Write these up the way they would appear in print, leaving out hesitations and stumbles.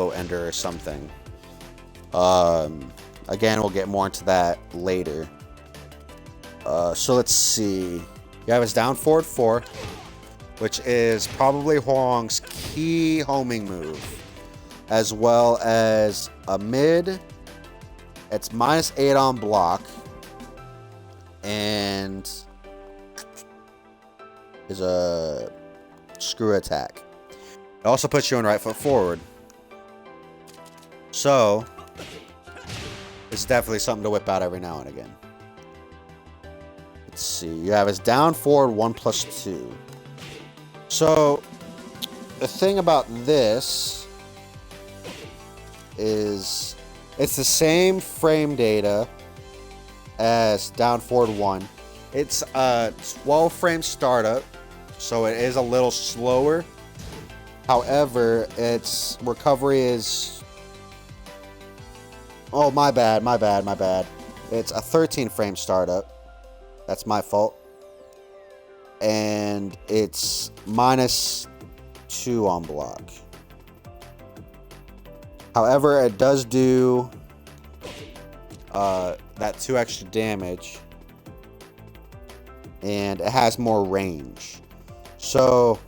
combo ender or something. Again, we'll get more into that later. So let's see. You have his down forward 4, which is probably Hwoarang's key homing move, as well as a mid. It's -8 on block, and is a screw attack. It also puts you in right foot forward. So, it's definitely something to whip out every now and again. Let's see. You have his down forward 1+2. So, the thing about this is it's the same frame data as down forward 1. It's a 12 frame startup, so it is a little slower. However, its recovery is... Oh, my bad. It's a 13 frame startup. That's my fault. And it's -2 on block. However, it does do that 2 extra damage. And it has more range. So,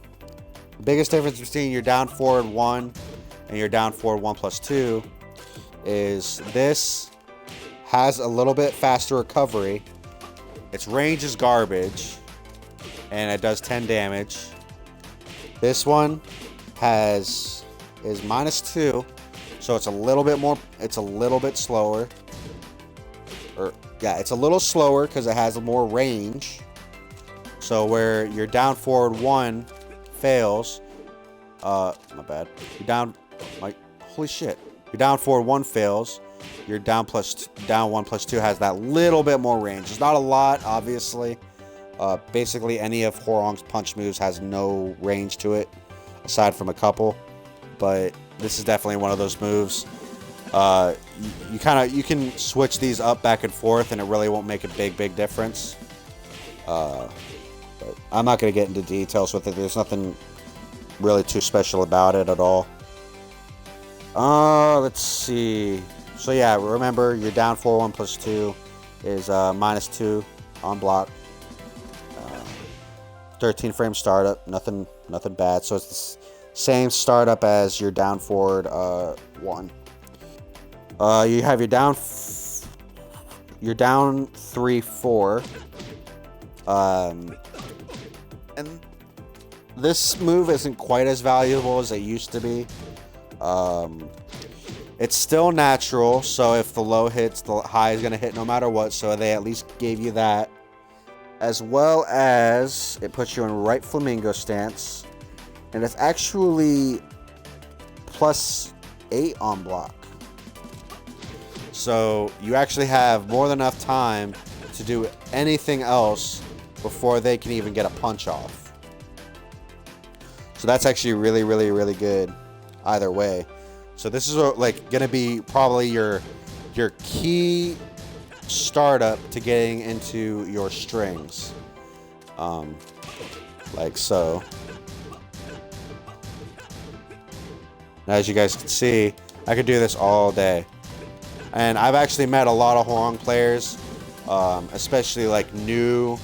the biggest difference between your down forward 1 and your down forward 1+2 is this has a little bit faster recovery. Its range is garbage, and it does 10 damage. This one is -2, so it's a little bit more. It's a little bit slower. It's a little slower because it has more range. So where your down forward 1 fails, my bad. Holy shit. Your down forward 1 fails. Your down 1+2 has that little bit more range. It's not a lot, obviously. Basically, any of Hwoarang's punch moves has no range to it, aside from a couple. But this is definitely one of those moves. You can switch these up back and forth, and it really won't make a big difference. But I'm not going to get into details with it. There's nothing really too special about it at all. Let's see. So yeah, remember your down forward 1+2 is -2 on block. 13 frame startup, nothing bad. So it's the same startup as your down forward 1. You have your down 3/4. And this move isn't quite as valuable as it used to be. It's still natural, so if the low hits, the high is going to hit no matter what, so they at least gave you that. As well as it puts you in right flamingo stance, and it's actually +8 on block. So you actually have more than enough time to do anything else before they can even get a punch off. So that's actually really good either way. So this is like gonna be probably your key startup to getting into your strings, like so. Now, as you guys can see, I could do this all day, and I've actually met a lot of Hwoarang players, especially like new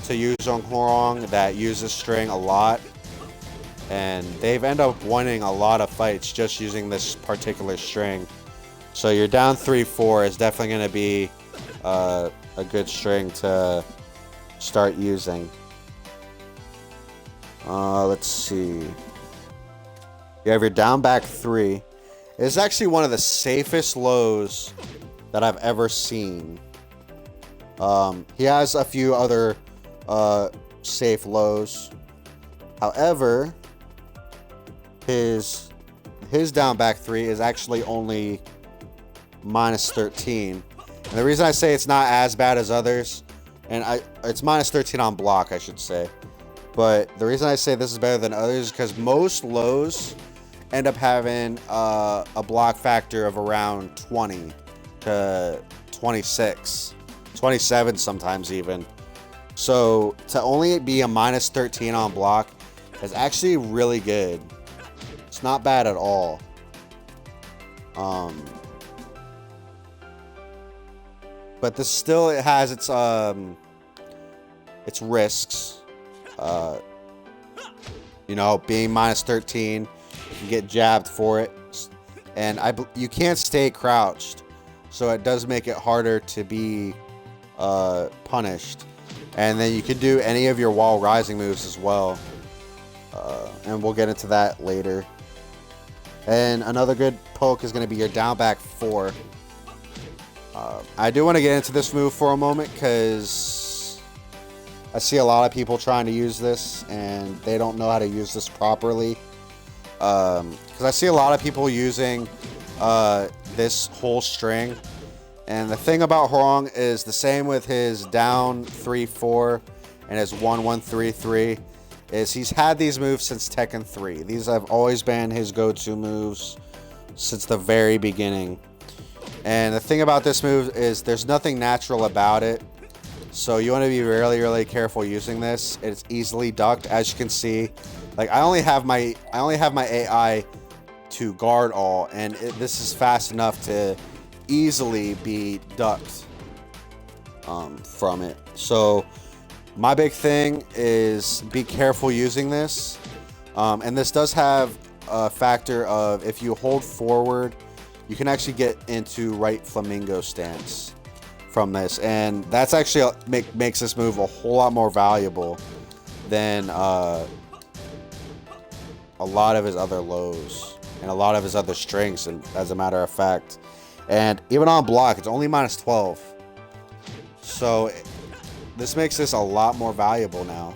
to using Hwoarang, that use this string a lot. And they've ended up winning a lot of fights just using this particular string. So your down 3/4 is definitely going to be a good string to start using. Let's see. You have your down back 3. It's actually one of the safest lows that I've ever seen. He has a few other safe lows. However, his down back 3 is actually only -13. And the reason I say it's not as bad as others, and it's -13 on block, I should say. But the reason I say this is better than others is because most lows end up having a block factor of around 20 to 26, 27 sometimes even. So to only be a -13 on block is actually really good. It's not bad at all. But this still, it has its risks. You know, being minus 13, you can get jabbed for it, and you can't stay crouched, so it does make it harder to be punished. And then you can do any of your wall rising moves as well, and we'll get into that later. And another good poke is going to be your down back 4. I do want to get into this move for a moment because I see a lot of people trying to use this and they don't know how to use this properly. Because I see a lot of people using this whole string. And the thing about Hwoarang is the same with his down 3-4 and his 1-1-3-3 is he's had these moves since Tekken 3. These have always been his go-to moves since the very beginning. And the thing about this move is there's nothing natural about it. So you want to be really, really careful using this. It's easily ducked, as you can see. Like I only have my AI to guard all, and this is fast enough to easily be ducked from it. So my big thing is be careful using this. And this does have a factor of if you hold forward, you can actually get into right flamingo stance from this, and that's actually makes this move a whole lot more valuable than a lot of his other lows and a lot of his other strings, and as a matter of fact. And even on block, it's only minus 12. So this makes this a lot more valuable now.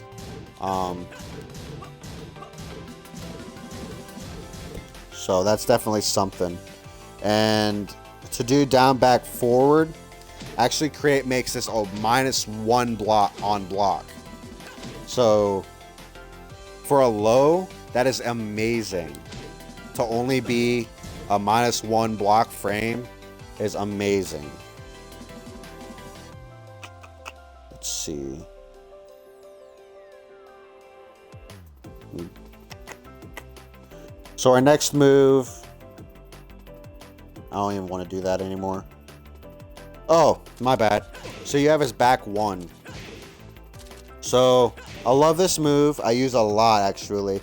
So that's definitely something. And to do down back forward, actually makes this a -1 block on block. So for a low, that is amazing. To only be a -1 block frame is amazing. Let's see. So our next move, I don't even want to do that anymore. Oh, my bad. So you have his back 1. So I love this move. I use a lot, actually.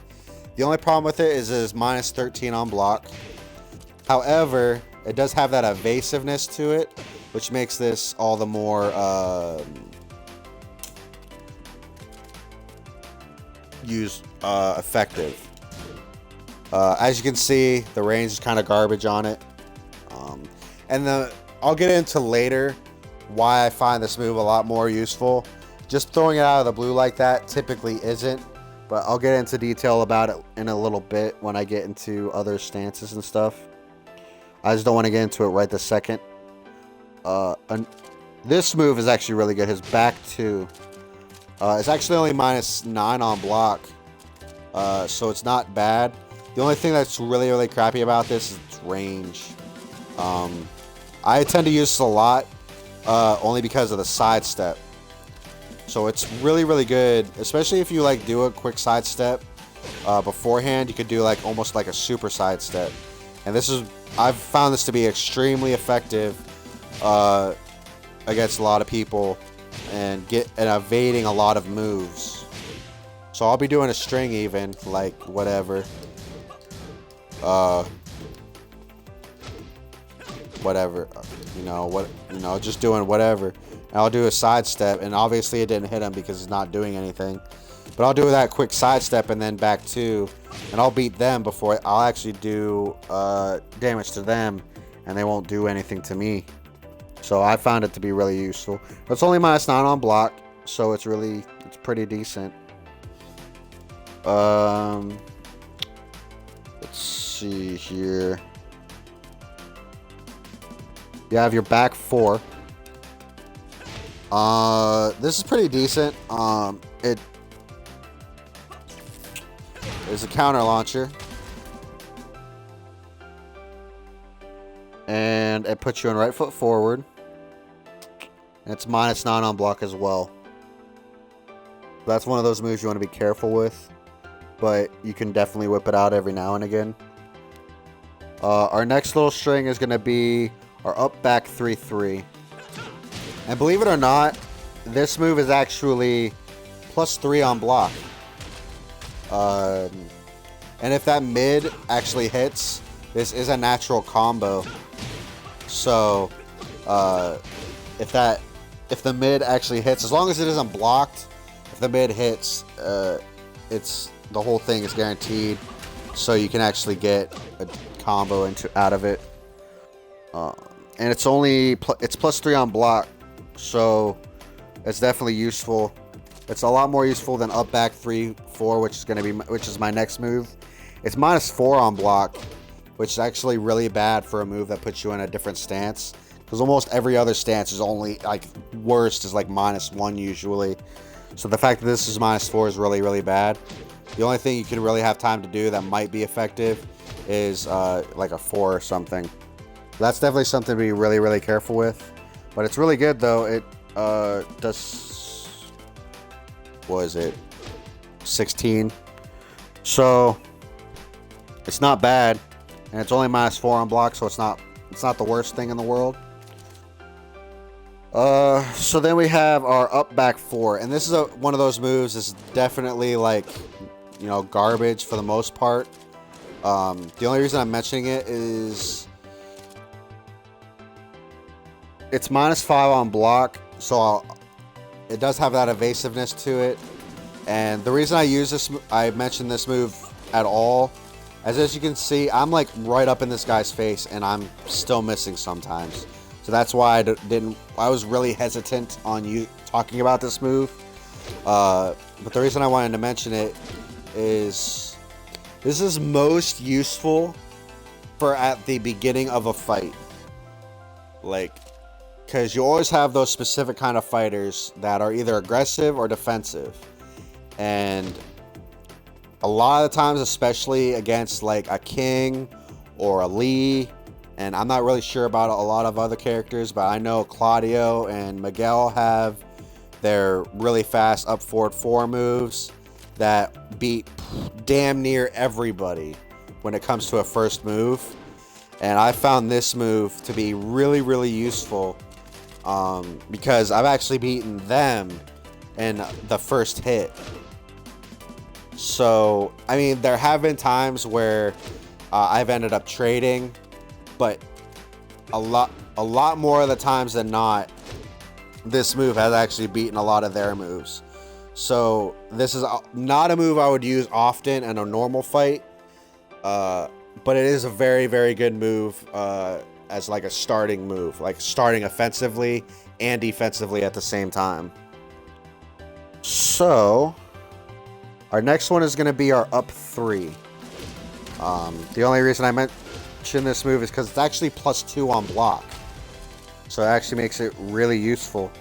The only problem with it is it's minus 13 on block. However, it does have that evasiveness to it, which makes this all the more effective. As you can see, the range is kind of garbage on it. And I'll get into later why I find this move a lot more useful. Just throwing it out of the blue like that typically isn't, but I'll get into detail about it in a little bit when I get into other stances and stuff. I just don't want to get into it right this second. This move is actually really good. His back 2. It's actually only -9 on block, so it's not bad. The only thing that's really, really crappy about this is its range. I tend to use this a lot, only because of the sidestep. So it's really, really good, especially if you like do a quick sidestep beforehand. You could do like almost like a super sidestep, and I've found this to be extremely effective against a lot of people and evading a lot of moves. So I'll be doing a string even, like whatever. Just doing whatever. And I'll do a sidestep, and obviously it didn't hit him because he's not doing anything. But I'll do that quick sidestep and then back 2, and I'll beat them before I'll actually do damage to them, and they won't do anything to me. So I found it to be really useful. But it's only -9 on block, so it's pretty decent. Let's see here. You have your back 4. This is pretty decent. It is a counter launcher, and it puts you on right foot forward. And it's -9 on block as well. That's one of those moves you want to be careful with, but you can definitely whip it out every now and again. Our next little string is going to be our up back 3-3. And believe it or not, this move is actually +3 on block. And if that mid actually hits, this is a natural combo. So if the mid actually hits, as long as it isn't blocked, if the mid hits, it's the whole thing is guaranteed. So you can actually get a combo out of it. And it's +3 on block, so it's definitely useful. It's a lot more useful than up back 3-4, which is my next move. It's -4 on block, which is actually really bad for a move that puts you in a different stance. Because almost every other stance is only, like, worst is like -1 usually. So the fact that this is -4 is really, really bad. The only thing you can really have time to do that might be effective is like a 4 or something. That's definitely something to be really, really careful with. But it's really good though. It does, what is it, 16. So it's not bad, and it's only -4 on block, so it's not the worst thing in the world. So then we have our up back 4, and this is one of those moves that's definitely, like, you know, garbage for the most part. The only reason I'm mentioning it is it's -5 on block, so it does have that evasiveness to it. And the reason I mentioned this move at all, as you can see, I'm like right up in this guy's face, and I'm still missing sometimes. So that's why I was really hesitant on you talking about this move. But the reason I wanted to mention it is this is most useful for at the beginning of a fight. Like, because you always have those specific kind of fighters that are either aggressive or defensive. And a lot of the times, especially against like a King or a Lee, and I'm not really sure about a lot of other characters, but I know Claudio and Miguel have their really fast up forward 4 moves that beat damn near everybody when it comes to a first move. And I found this move to be really, really useful because I've actually beaten them in the first hit. So, I mean, there have been times where I've ended up trading, but a lot more of the times than not, this move has actually beaten a lot of their moves. So this is not a move I would use often in a normal fight, but it is a very, very good move as like a starting move, like starting offensively and defensively at the same time. So our next one is going to be our up 3. The only reason I mention this move is because it's actually +2 on block. So it actually makes it really useful.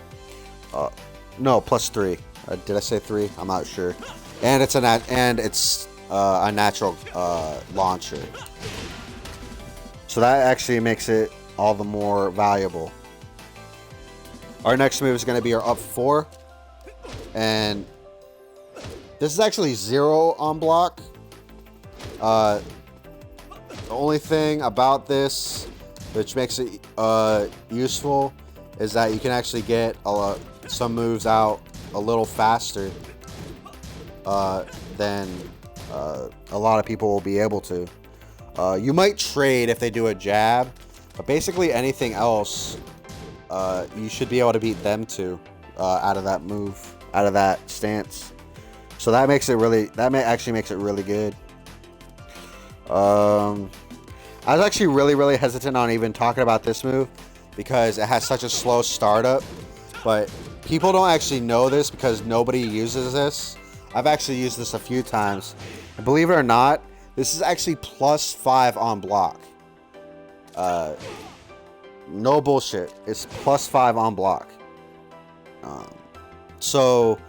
No, +3. Did I say 3? I'm not sure. And it's a natural launcher. So that actually makes it all the more valuable. Our next move is going to be our up 4. And this is actually 0 on block. The only thing about this which makes it useful is that you can actually get some moves out a little faster than a lot of people will be able to. You might trade if they do a jab, but basically anything else you should be able to beat them too out of that move, out of that stance. So that makes it really, actually makes it really good. I was actually really hesitant on even talking about this move because it has such a slow startup, but people don't actually know this because nobody uses this. I've actually used this a few times, and believe it or not, this is actually +5 on block. No bullshit, it's +5 on block. So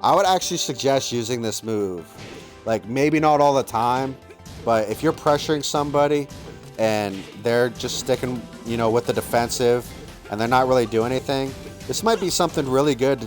I would actually suggest using this move, like maybe not all the time, but if you're pressuring somebody and they're just sticking, you know, with the defensive and they're not really doing anything, this might be something really good to just